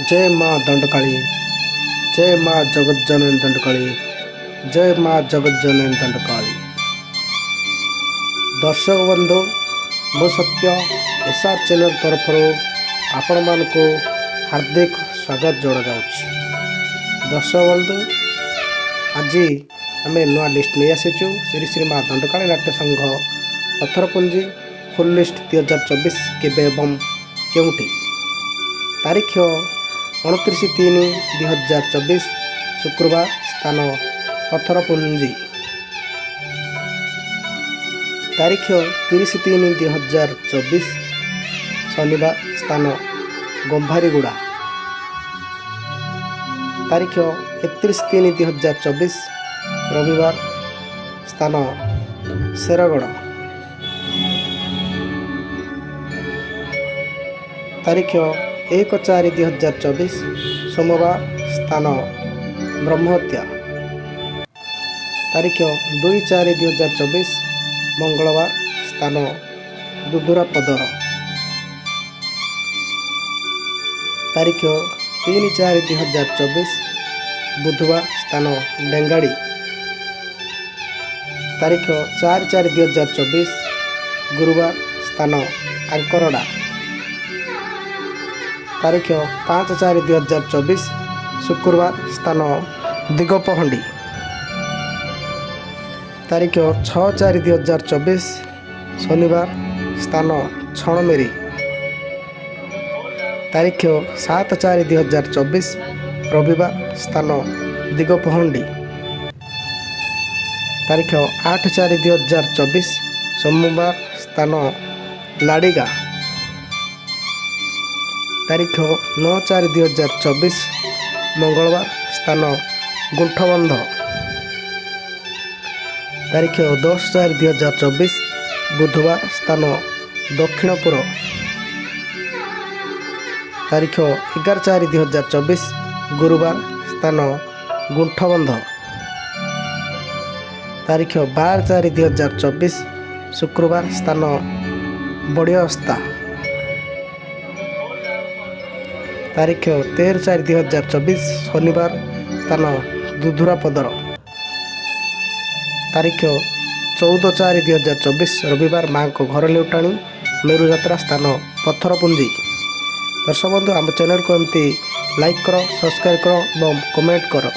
जय माँ दंडकाली। जय माँ जगज्जननी दंडकाली। जय माँ जगज्जननी दंडकाली। दर्शक बंधु मो सत्य एसआर चैनल तरफ आपण मानक हार्दिक स्वागत जोड़ा जाउछि। दर्शक बंधु आज आम नुआ लिस्ट नहीं आसीचु। श्री श्री माँ दंडकाली नाट्य संघ पत्थरपुंजी फुल लिस्ट 2024 केबे एवं केउठी तारीख 29/3/2024 शुक्रवार स्थान पत्थरपुंजी। तारीख 30/3/2024 शनिवार स्थान गंभारीगुड़ा। तारीख 31/3/2024 रविवार स्थान शेरगढ़। तारीख 1/4/2024 सोमवार स्थान ब्रह्महत्या। तारीख 2/4/2024 मंगलवार स्थान दुधुरा पदर। तारीख 3/4/2024 बुधवार स्थान डेंगाड़ी। तारीख 4/4/2024 गुरुवार स्थान आंकरडा। तारीख 5/4/2024 शुक्रवार स्थान दिगपहंडी। तारीख 6/4/2024 शनिवार स्थान छणमेरी। तारीख 7/4/2024 रविवार स्थान दिगपहंडी। तारीख 8/4/2024 सोमवार स्थान लाड़ीगा। तारीख 9/4/2024 मंगलवार स्थान गुंठबंध। तारीख 10/4/2024 बुधवार स्थान दक्षिणपुर। तारीख 11/4/2024 गुरुवार स्थान गुंठबंध। तारीख 12/4/2024 शुक्रवार स्थान बड़ियास्ता। तारीख 13/4/2024 शनिवार स्थान दुधुरा पदर। तारीख 14/4/2024 रविवार माँ को घर लेउटाणी मेरु यात्रा स्थान पत्थरपुंजी। दर्शक बंधु आम चैनल को एमती लाइक करो, सब्सक्राइब करो और कमेंट करो।